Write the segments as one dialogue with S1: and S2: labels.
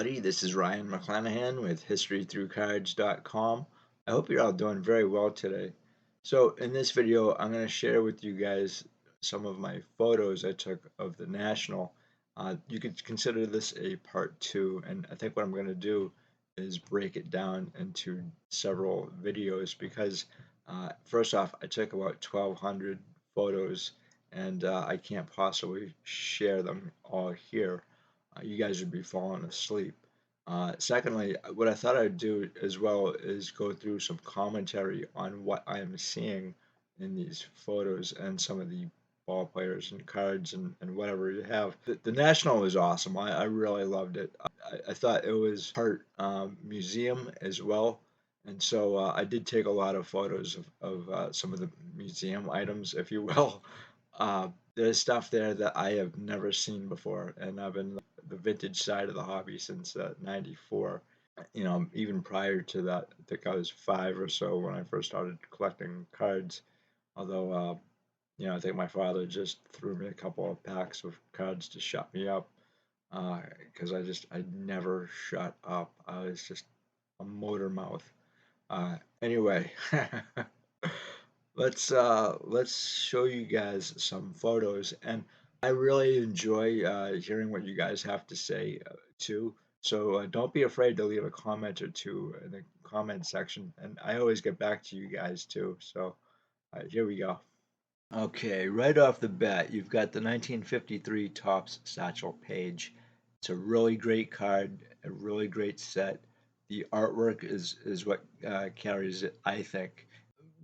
S1: everybody. This is Ryan McClanahan with HistoryThroughCards.com. I hope you're all doing very well today. So in this video, I'm going to share with you guys some of my photos I took of the National. You could consider this a part two, and I think what I'm going to do is break it down into several videos because first off, I took about 1,200 photos, and I can't possibly share them all here. You guys would be falling asleep. Secondly, what I thought I'd do as well is go through some commentary on what I am seeing in these photos and some of the ball players and cards and whatever you have. The National was awesome. I really loved it. I thought it was part museum as well. And so I did take a lot of photos of some of the museum items, if you will. There's stuff there that I have never seen before, and I've been the vintage side of the hobby since '94. You know, even prior to that, I think I was 5 or so when I first started collecting cards. Although, you know, I think my father just threw me a couple of packs of cards to shut me up because I never shut up. I was just a motor mouth. Anyway, let's show you guys some photos, and I really enjoy hearing what you guys have to say too. So don't be afraid to leave a comment or two in the comment section, and I always get back to you guys too. So here we go. Okay, right off the bat, you've got the 1953 Topps Satchel Paige. It's a really great card, a really great set. The artwork is what carries it, I think.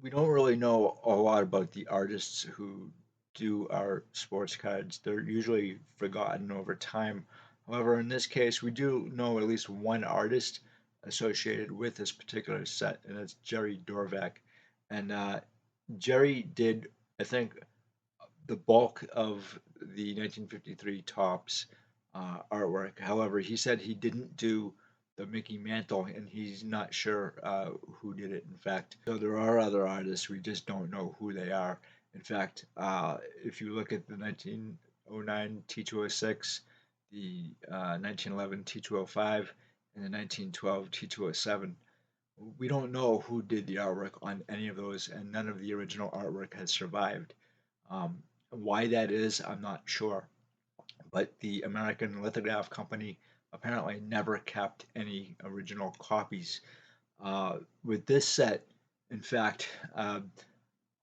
S1: We don't really know a lot about the artists who do our sports cards. They're usually forgotten over time. However, in this case, we do know at least one artist associated with this particular set, and it's Jerry Dorvac. And Jerry did, I think, the bulk of the 1953 Topps artwork. However, he said he didn't do the Mickey Mantle, and he's not sure who did it, in fact. So there are other artists, we just don't know who they are. In fact, if you look at the 1909 T206, the 1911 T205, and the 1912 T207, we don't know who did the artwork on any of those, and none of the original artwork has survived. Why that is, I'm not sure. But the American Lithograph Company apparently never kept any original copies. With this set, in fact,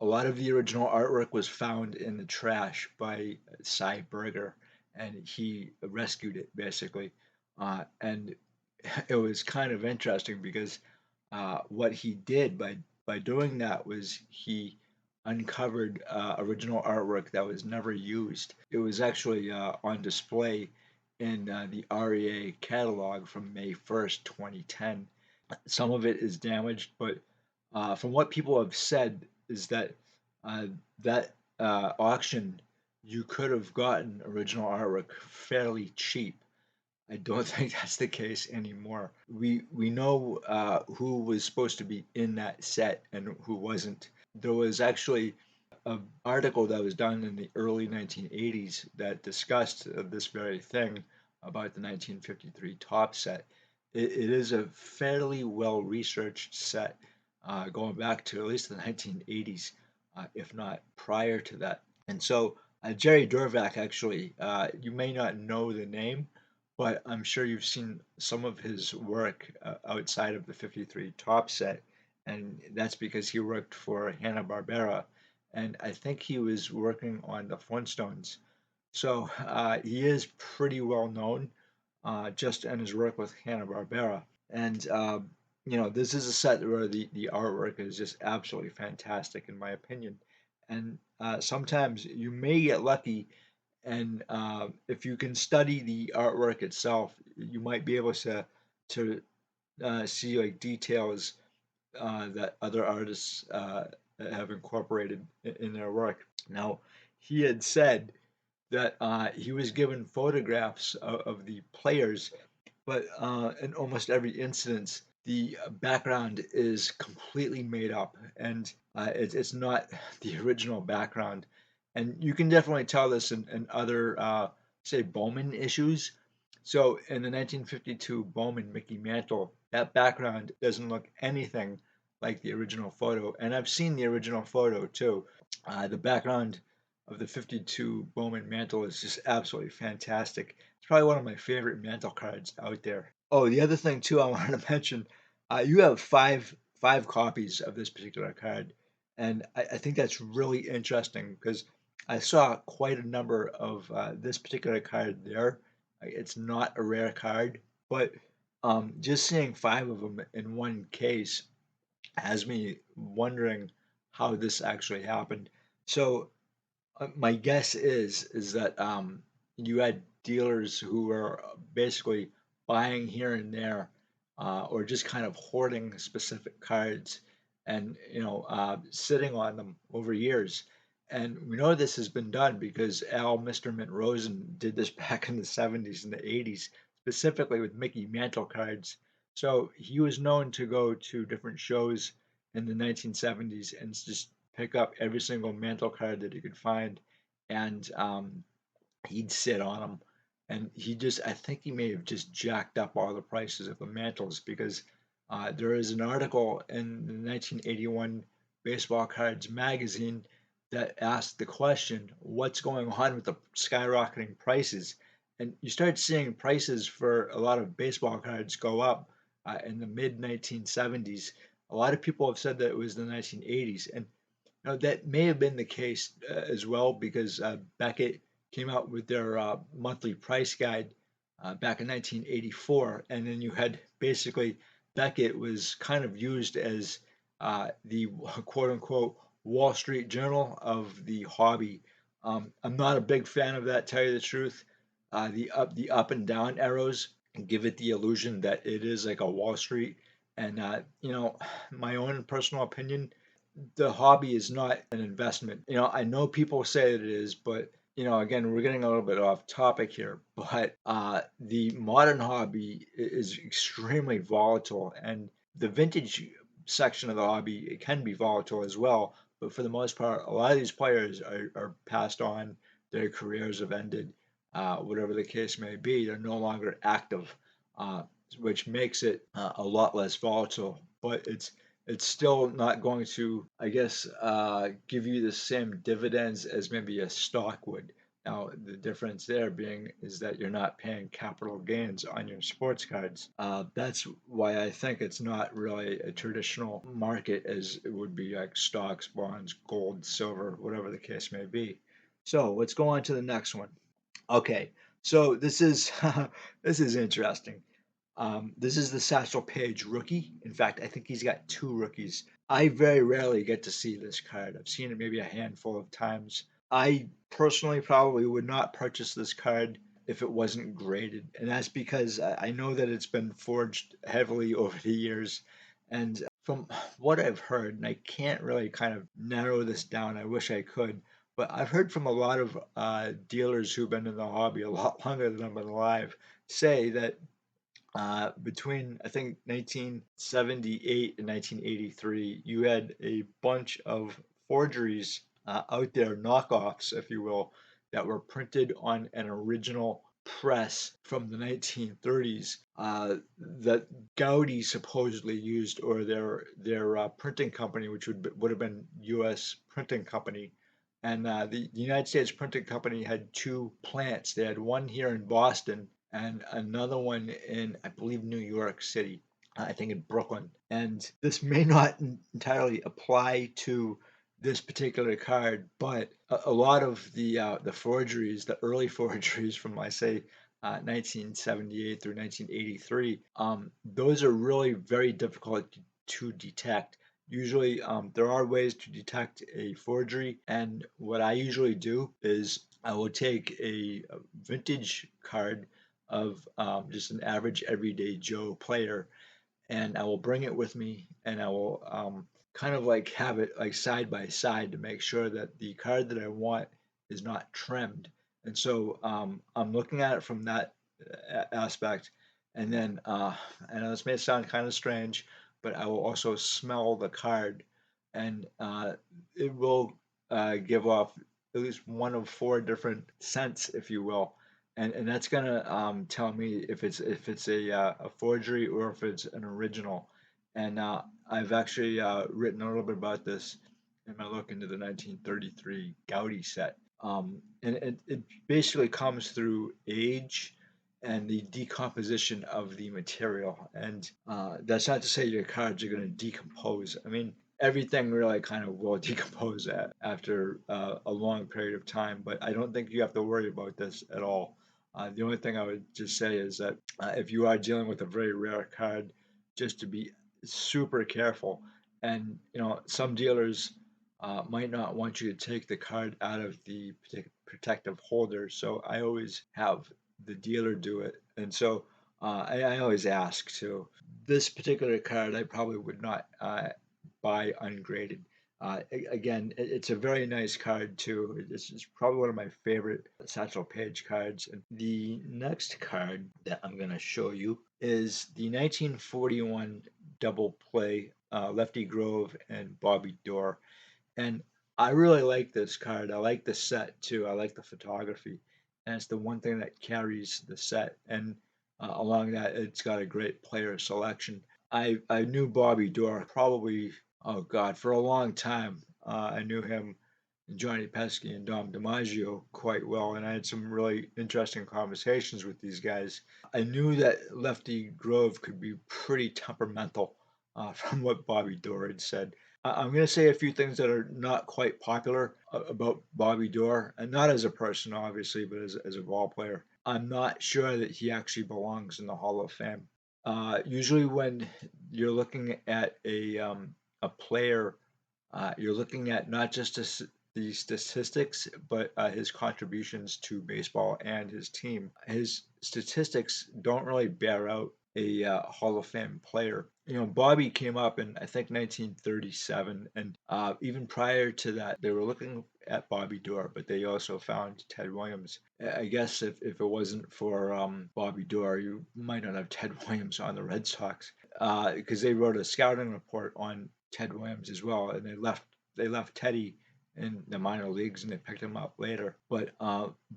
S1: a lot of the original artwork was found in the trash by Cy Berger, and he rescued it basically. And it was kind of interesting because what he did by doing that was he uncovered original artwork that was never used. It was actually on display in the REA catalog from May 1st, 2010. Some of it is damaged, but from what people have said is that uh, that auction you could have gotten original artwork fairly cheap. I don't think that's the case anymore. We know who was supposed to be in that set and who wasn't. There was actually an article that was done in the early 1980s that discussed this very thing about the 1953 Top set. It is a fairly well researched set, going back to at least the 1980s, if not prior to that. And so Jerry Dorvac, actually, you may not know the name, but I'm sure you've seen some of his work outside of the 53 Top set, and that's because he worked for Hanna-Barbera, and I think he was working on the Flintstones. So he is pretty well known just in his work with Hanna-Barbera. And you know, this is a set where the artwork is just absolutely fantastic, in my opinion. And sometimes you may get lucky, and if you can study the artwork itself, you might be able to see like details that other artists have incorporated in their work. Now, he had said that he was given photographs of the players, but in almost every instance, the background is completely made up, and it's not the original background. And you can definitely tell this in other, say, Bowman issues. So in the 1952 Bowman Mickey Mantle, that background doesn't look anything like the original photo. And I've seen the original photo too. The background of the 52 Bowman Mantle is just absolutely fantastic. It's probably one of my favorite Mantle cards out there. Oh, the other thing too I wanted to mention, you have five copies of this particular card, and I think that's really interesting because I saw quite a number of this particular card there. It's not a rare card, but just seeing five of them in one case has me wondering how this actually happened. So my guess is that you had dealers who were basically buying here and there, or just kind of hoarding specific cards, and sitting on them over years. And we know this has been done because Al Mr. Mint Rosen did this back in the 70s and the 80s, specifically with Mickey Mantle cards. So he was known to go to different shows in the 1970s and just pick up every single Mantle card that he could find, and he'd sit on them. And I think he may have just jacked up all the prices of the Mantles because there is an article in the 1981 Baseball Cards magazine that asked the question, what's going on with the skyrocketing prices? And you start seeing prices for a lot of baseball cards go up in the mid 1970s. A lot of people have said that it was the 1980s, and that may have been the case as well because Beckett came out with their monthly price guide back in 1984, and then you had basically Beckett was kind of used as the quote unquote Wall Street Journal of the hobby. I'm not a big fan of that, tell you the truth. The up and down arrows give it the illusion that it is like a Wall Street, and my own personal opinion, the hobby is not an investment. I know people say that it is, but again, we're getting a little bit off topic here. But the modern hobby is extremely volatile, and the vintage section of the hobby, it can be volatile as well. But for the most part, a lot of these players are passed on. Their careers have ended, whatever the case may be. They're no longer active, uh, which makes it a lot less volatile. But it's still not going to, I guess, give you the same dividends as maybe a stock would. Now, the difference there being is that you're not paying capital gains on your sports cards. That's why I think it's not really a traditional market as it would be like stocks, bonds, gold, silver, whatever the case may be. So let's go on to the next one. Okay, so this is this is interesting. This is the Satchel Paige rookie. In fact, I think he's got two rookies. I very rarely get to see this card. I've seen it maybe a handful of times. I personally probably would not purchase this card if it wasn't graded, and that's because I know that it's been forged heavily over the years. And from what I've heard, and I can't really kind of narrow this down, I wish I could, but I've heard from a lot of dealers who've been in the hobby a lot longer than I've been alive say that between I think 1978 and 1983, you had a bunch of forgeries out there, knockoffs, if you will, that were printed on an original press from the 1930s that Gaudi supposedly used, or their printing company, which would have been U.S. Printing Company. And the United States Printing Company had two plants. They had one here in Boston and another one in, I believe, New York City. I think in Brooklyn. And this may not entirely apply to this particular card, but a lot of the forgeries, the early forgeries from, I say, 1978 through 1983, those are really very difficult to detect. Usually, there are ways to detect a forgery, and what I usually do is I will take a vintage card of just an average everyday Joe player, and I will bring it with me, and I will kind of like have it like side by side to make sure that the card that I want is not trimmed. And so I'm looking at it from that aspect, and then I know this may sound kind of strange, but I will also smell the card, and it will give off at least one of four different scents, if you will. and that's gonna tell me if it's a forgery or if it's an original. And I've actually written a little bit about this in my look into the 1933 Gaudi set. And it basically comes through age and the decomposition of the material. And that's not to say your cards are going to decompose. I mean, everything really kind of will decompose after a long period of time, but I don't think you have to worry about this at all. The only thing I would just say is that if you are dealing with a very rare card, just to be super careful. And some dealers might not want you to take the card out of the protective holder, so I always have the dealer do it. And so I always ask too. This particular card I probably would not buy ungraded. Again, it's a very nice card too. It's probably one of my favorite Satchel Paige cards. And the next card that I'm going to show you is the 1941 double play Lefty Grove and Bobby Dorr. And I really like this card. I like the set too. I like the photography. And it's the one thing that carries the set. And along that, it's got a great player selection. I knew Bobby Dorr probably, oh God, for a long time. I knew him, Johnny Pesky and Dom DiMaggio quite well, and I had some really interesting conversations with these guys. I knew that Lefty Grove could be pretty temperamental, from what Bobby Dorr had said. I'm going to say a few things that are not quite popular about Bobby Dorr, and not as a person, obviously, but as a ball player. I'm not sure that he actually belongs in the Hall of Fame. Usually, when you're looking at a player, you're looking at not just the statistics, but his contributions to baseball and his team. His statistics don't really bear out a Hall of Fame player. Bobby came up in I think 1937, and even prior to that, they were looking at Bobby Dorr, but they also found Ted Williams. I guess if it wasn't for Bobby Dorr, you might not have Ted Williams on the Red Sox because they wrote a scouting report on Ted Williams as well, and they left Teddy in the minor leagues and they picked him up later. But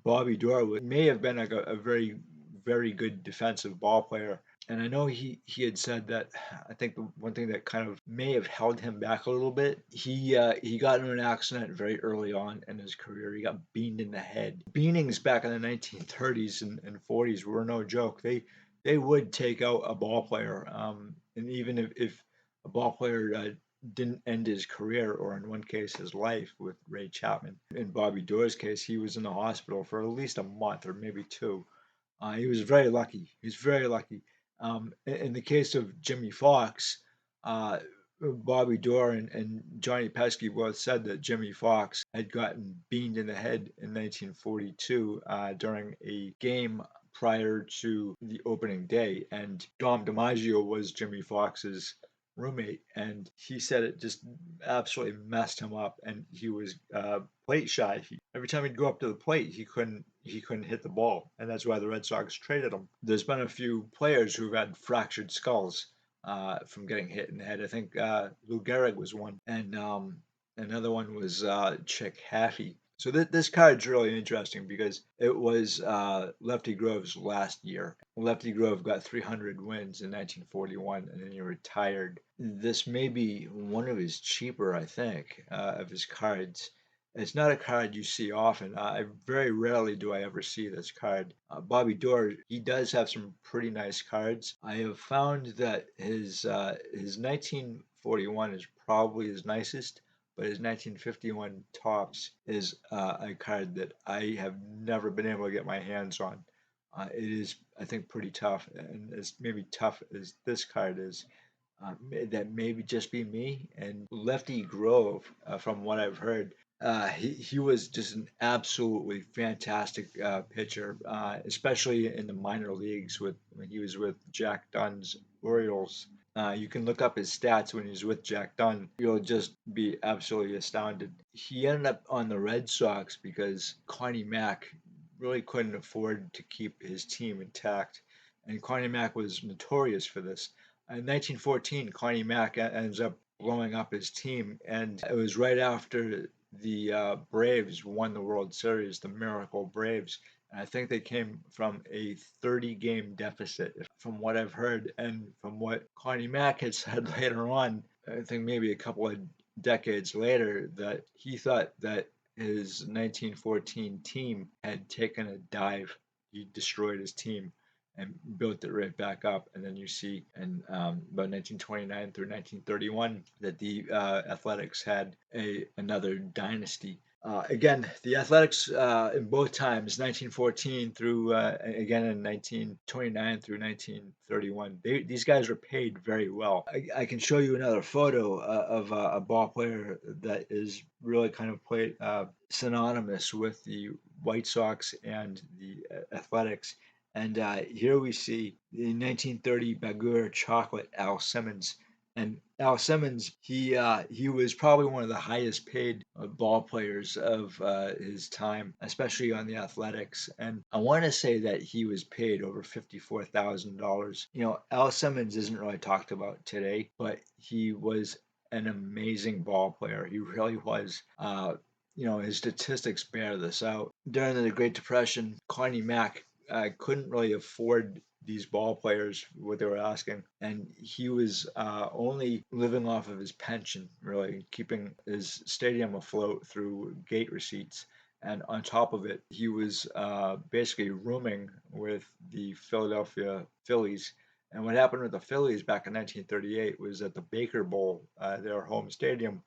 S1: Bobby Dorr may have been like a very good defensive ball player. And I know he had said that I think the one thing that kind of may have held him back a little bit, he got in an accident very early on in his career. He got beamed in the head. Beanings back in the 1930s and 40s were no joke. They would take out a ball player, and even if a ball player didn't end his career, or in one case, his life with Ray Chapman. In Bobby Doerr's case, he was in the hospital for at least a month or maybe two. He was very lucky. He was very lucky. In the case of Jimmy Fox, uh, Bobby Doerr and Johnny Pesky both said that Jimmy Fox had gotten beamed in the head in 1942 during a game prior to the opening day, and Dom DiMaggio was Jimmy Fox's roommate, and he said it just absolutely messed him up, and he was plate shy. Every time he'd go up to the plate, he couldn't hit the ball, and that's why the Red Sox traded him. There's been a few players who've had fractured skulls from getting hit in the head. I think Lou Gehrig was one, and another one was Chick Haffey. So this card's really interesting because it was Lefty Grove's last year. Lefty Grove got 300 wins in 1941, and then he retired. This may be one of his cheaper, I think, of his cards. It's not a card you see often. I very rarely do I ever see this card. Bobby Dorr, he does have some pretty nice cards. I have found that his 1941 is probably his nicest, but his 1951 Topps is a card that I have never been able to get my hands on. It is, I think, pretty tough, and as maybe tough as this card is. That maybe just be me. And Lefty Grove, from what I've heard, he was just an absolutely fantastic pitcher, especially in the minor leagues when he was with Jack Dunn's Orioles. You can look up his stats when he's with Jack Dunn. You'll just be absolutely astounded. He ended up on the Red Sox because Connie Mack really couldn't afford to keep his team intact. And Connie Mack was notorious for this. In 1914, Connie Mack ends up blowing up his team, and it was right after the Braves won the World Series, the Miracle Braves. And I think they came from a 30-game deficit, from what I've heard, and from what Connie Mack had said later on. I think maybe a couple of decades later, that he thought that his 1914 team had taken a dive. He destroyed his team and built it right back up. And then you see in about 1929 through 1931 that the Athletics had another dynasty. Again, the Athletics in both times, 1914 through again in 1929 through 1931, these guys were paid very well. I can show you another photo of a ball player that is really kind of played synonymous with the White Sox and the Athletics. And here we see the 1930 Bagur Chocolate Al Simmons. And Al Simmons, he was probably one of the highest paid ball players of his time, especially on the Athletics. And I want to say that he was paid over $54,000. You know, Al Simmons isn't really talked about today, but he was an amazing ball player. He really was. You know, his statistics bear this out. During the Great Depression, Connie Mack couldn't really afford these ball players what they were asking, and he was only living off of his pension, really keeping his stadium afloat through gate receipts. And on top of it, he was basically rooming with the Philadelphia Phillies. And what happened with the Phillies back in 1938 was that the Baker Bowl, their home stadium,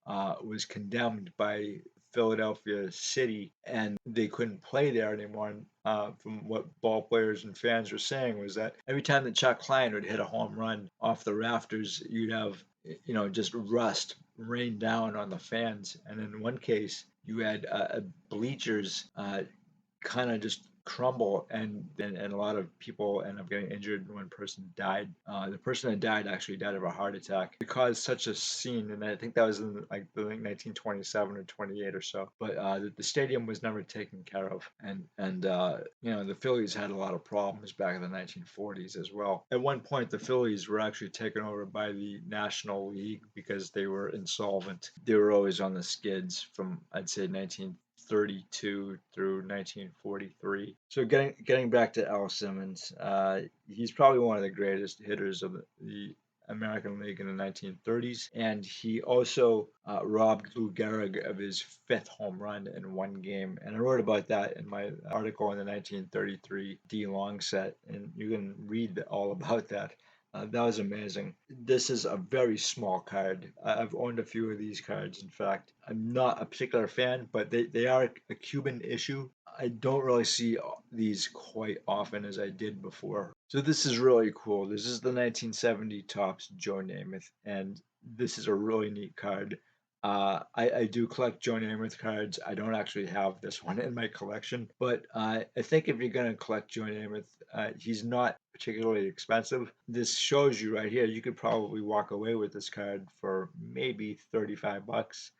S1: was condemned by Philadelphia City, and they couldn't play there anymore. And from what ball players and fans were saying was that every time that Chuck Klein would hit a home run off the rafters, you'd have just rust rain down on the fans. And in one case, you had bleachers kind of just crumble, and a lot of people end up getting injured. One person died. The person that died actually died of a heart attack. It caused such a scene, and I think that was in like the 1927 or 28 or so. But the stadium was never taken care of, and the Phillies had a lot of problems back in the 1940s as well. At one point, the Phillies were actually taken over by the National League because they were insolvent. They were always on the skids from, I'd say, 1932 through 1943. So getting back to Al Simmons, he's probably one of the greatest hitters of the American League in the 1930s, and he also robbed Lou Gehrig of his fifth home run in one game. And I wrote about that in my article in the 1933 D Long set, and you can read all about that. That was amazing. This is a very small card. I've owned a few of these cards. In fact, I'm not a particular fan, but they are a Cuban issue. I don't really see these quite often as I did before. So this is really cool. This is the 1970 Topps Joe Namath, and this is a really neat card. I do collect Joe Namath cards. I don't actually have this one in my collection, but I think if you're going to collect Joe Namath, he's not particularly expensive. This shows you right here, you could probably walk away with this card for maybe 35 bucks.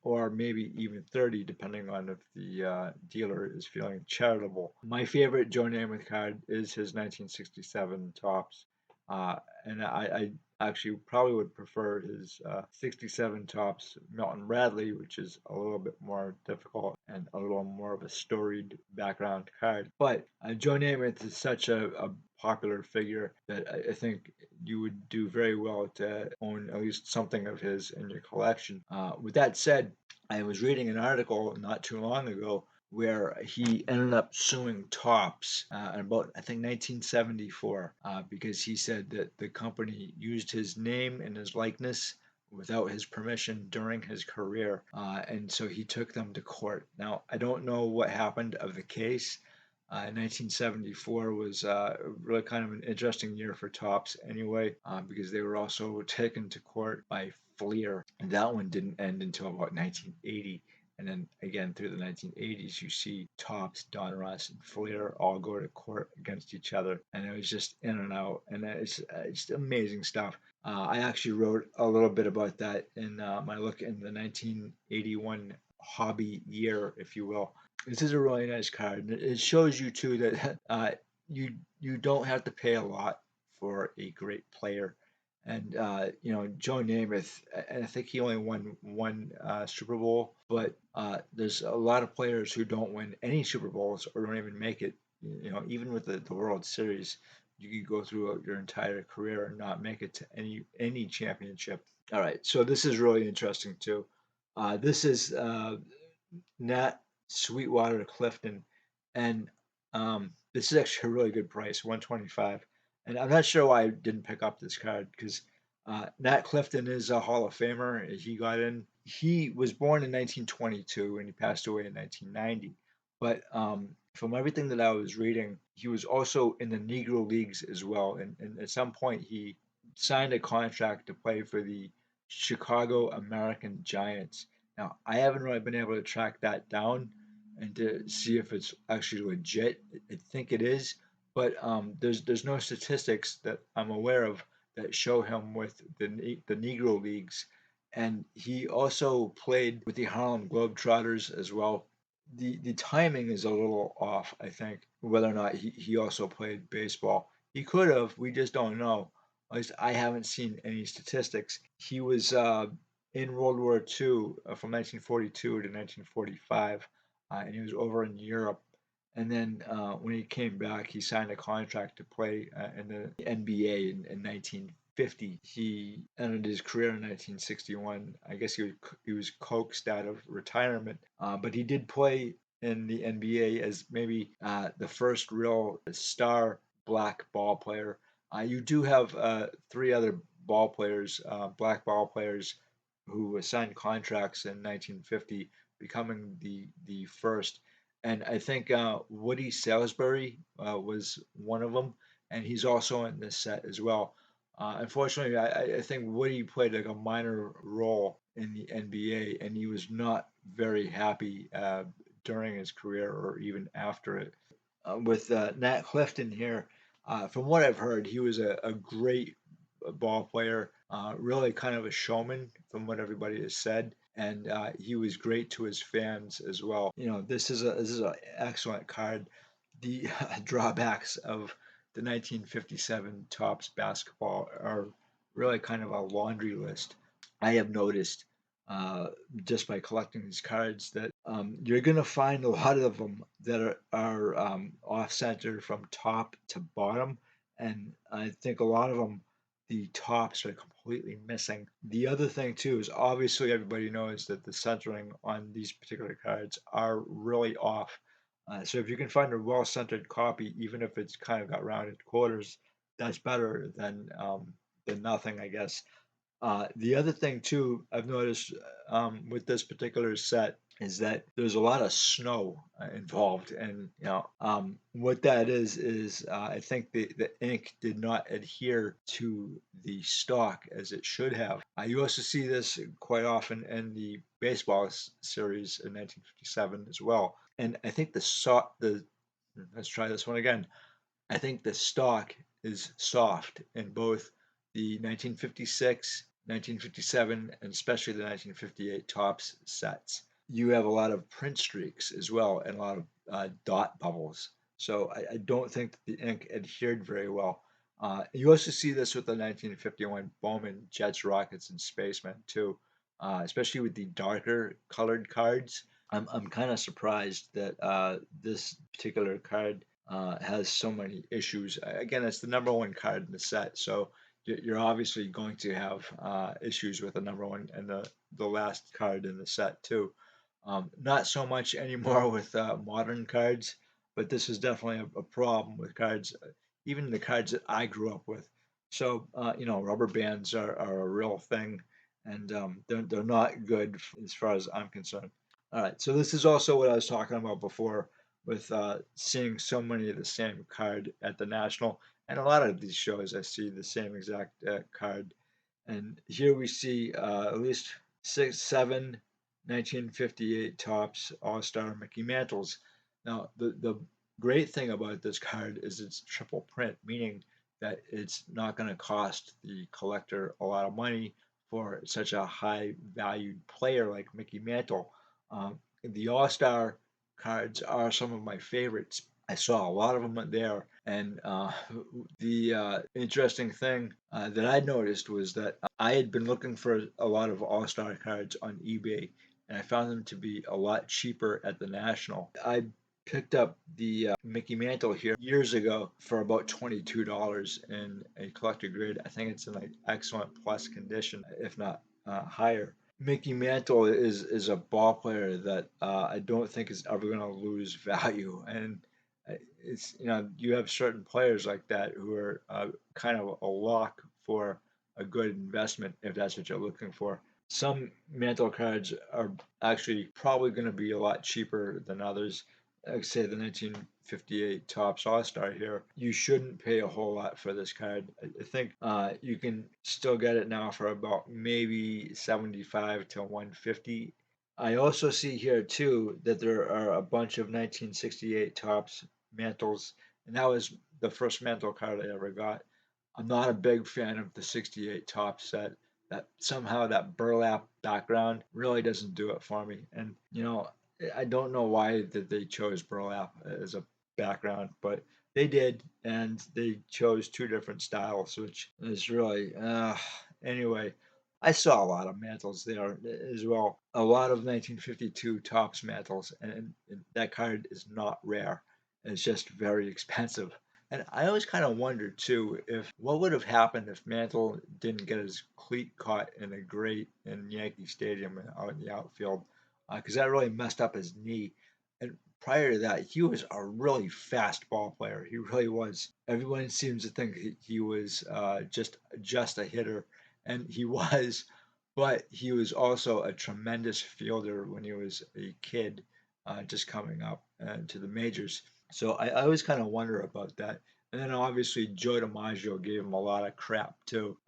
S1: Or maybe even 30, depending on if the dealer is feeling charitable. My favorite Joe Namath card is his 1967 Topps. Uh, and I actually probably would prefer his 67 Topps Milton Bradley, which is a little bit more difficult and a little more of a storied background card. But Joe Namath is such a popular figure that I think you would do very well to own at least something of his in your collection. With that said, I was reading an article not too long ago where he ended up suing Topps in about, I think, 1974 because he said that the company used his name and his likeness without his permission during his career. And so he took them to court. Now, I don't know what happened of the case. 1974 was really kind of an interesting year for Topps anyway, because they were also taken to court by Fleer. And that one didn't end until about 1980. And then again through the 1980s, you see Topps, Donruss, and Fleer all go to court against each other, and it was just in and out, and it's just amazing stuff. I actually wrote a little bit about that in my look in the 1981 hobby year, if you will. This is a really nice card, and it shows you too that you don't have to pay a lot for a great player. And Joe Namath, I think he only won one Super Bowl but there's a lot of players who don't win any Super Bowls or don't even make it. You know, even with the World Series, you could go through your entire career and not make it to any championship. All right, so this is really interesting too. This is Nat Sweetwater Clifton, and this is actually a really good price, 125. And I'm not sure why I didn't pick up this card because Nat Clifton is a Hall of Famer. He got in. He was born in 1922 and he passed away in 1990. But from everything that I was reading, he was also in the Negro Leagues as well. And at some point, he signed a contract to play for the Chicago American Giants. Now, I haven't really been able to track that down and to see if it's actually legit. I think it is, but there's no statistics that I'm aware of that show him with the Negro Leagues, and he also played with the Harlem Globetrotters as well. The timing is a little off, I think, whether or not he also played baseball. He could have, we just don't know. At least I haven't seen any statistics. He was in World War II from 1942 to 1945, and he was over in Europe. And then when he came back, he signed a contract to play in the NBA in 1950. He ended his career in 1961. I guess he was coaxed out of retirement, but he did play in the NBA as maybe the first real star black ball player. You do have three other ball players, black ball players, who signed contracts in 1950, becoming the first. And I think Woody Salisbury was one of them, and he's also in this set as well. Unfortunately, I think Woody played like a minor role in the NBA, and he was not very happy during his career or even after it. With Nat Clifton here, from what I've heard, he was a great ball player, really kind of a showman from what everybody has said, and he was great to his fans as well. You know, this is an excellent card. The drawbacks of the 1957 Topps basketball are really kind of a laundry list. I have noticed uh, just by collecting these cards that you're going to find a lot of them that are off center from top to bottom. And I think a lot of them, the tops are completely missing. The other thing, too, is obviously everybody knows that the centering on these particular cards are really off. So if you can find a well centered copy, even if it's kind of got rounded quarters, that's better than nothing, I guess. The other thing too, I've noticed with this particular set is that there's a lot of snow involved, and what that is I think the ink did not adhere to the stock as it should have. You also see this quite often in the baseball series in 1957 as well, and I think the let's try this one again. I think the stock is soft in both the 1956, 1957, and especially the 1958 Topps sets. You have a lot of print streaks as well and a lot of dot bubbles. So I don't think that the ink adhered very well. You also see this with the 1951 Bowman Jets, Rockets, and Spacemen too, especially with the darker colored cards. I'm kind of surprised that this particular card has so many issues. Again, it's the number one card in the set, so you're obviously going to have issues with the number one and the last card in the set too. Not so much anymore with modern cards, but this is definitely a problem with cards, even the cards that I grew up with. So rubber bands are a real thing, and they're not good as far as I'm concerned. All right, so this is also what I was talking about before with seeing so many of the same card at the National. And a lot of these shows, I see the same exact card. And here we see at least six, seven 1958 Topps All-Star Mickey Mantles. Now, the great thing about this card is it's triple print, meaning that it's not going to cost the collector a lot of money for such a high valued player like Mickey Mantle. The All Star cards are some of my favorites. I saw a lot of them there, and the interesting thing that I noticed was that I had been looking for a lot of All Star cards on eBay, and I found them to be a lot cheaper at the National. I picked up the Mickey Mantle here years ago for about $22 in a collector grade. I think it's in like excellent plus condition, if not higher. Mickey Mantle is a ball player that I don't think is ever going to lose value, and it's you have certain players like that who are kind of a lock for a good investment if that's what you're looking for. Some Mantle cards are actually probably going to be a lot cheaper than others. Like say the 1958 Topps All Star here, you shouldn't pay a whole lot for this card. I think you can still get it now for about maybe 75 to 150. I also see here too that there are a bunch of 1968 Topps Mantles, and that was the first Mantle card I ever got. I'm not a big fan of the 68 Topps set. That somehow that burlap background really doesn't do it for me. And I don't know why that they chose burlap as a background, but they did, and they chose two different styles, which is really anyway. I saw a lot of mantles there as well. A lot of 1952 Topps mantles, and that card is not rare. It's just very expensive. And I always kind of wondered too if what would have happened if Mantle didn't get his cleat caught in a grate in Yankee Stadium out in the outfield, because that really messed up his knee. And prior to that, he was a really fast ball player. He really was. Everyone seems to think he was just a hitter, and he was, but he was also a tremendous fielder when he was a kid, just coming up to the majors. So I always kind of wonder about that. And then obviously Joe DiMaggio gave him a lot of crap too.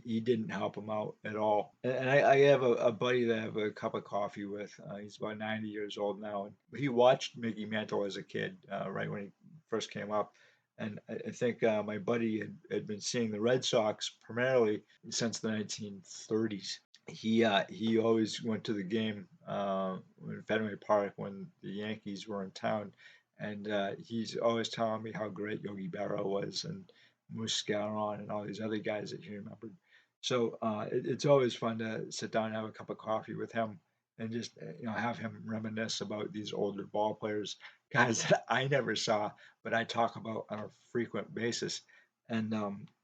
S1: He didn't help him out at all. And I have a buddy that I have a cup of coffee with. He's about 90 years old now, and he watched Mickey Mantle as a kid, right when he first came up. And I think my buddy had been seeing the Red Sox primarily since the 1930s. He always went to the game in Fenway Park when the Yankees were in town, and he's always telling me how great Yogi Berra was and Muscaron and all these other guys that he remembered. So it's always fun to sit down and have a cup of coffee with him and just have him reminisce about these older ball players, guys that I never saw, but I talk about on a frequent basis. And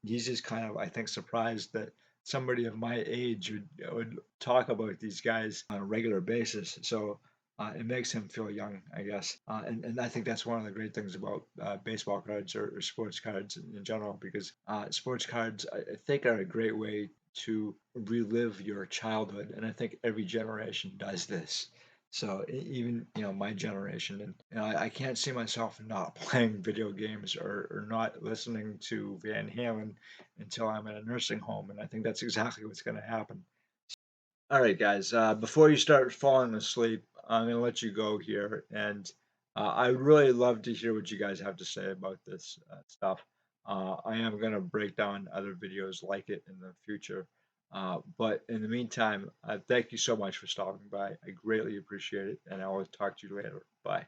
S1: he's just kind of, I think, surprised that somebody of my age would talk about these guys on a regular basis. So it makes him feel young, I guess. And I think that's one of the great things about baseball cards or sports cards in general, because sports cards, I think, are a great way to relive your childhood. And I think every generation does this. So even my generation, and I can't see myself not playing video games or not listening to Van Halen until I'm in a nursing home, and I think that's exactly what's going to happen. All right, guys. Before you start falling asleep, I'm going to let you go here, and I would really love to hear what you guys have to say about this stuff. I am going to break down other videos like it in the future. But in the meantime, thank you so much for stopping by. I greatly appreciate it, and I will talk to you later. Bye.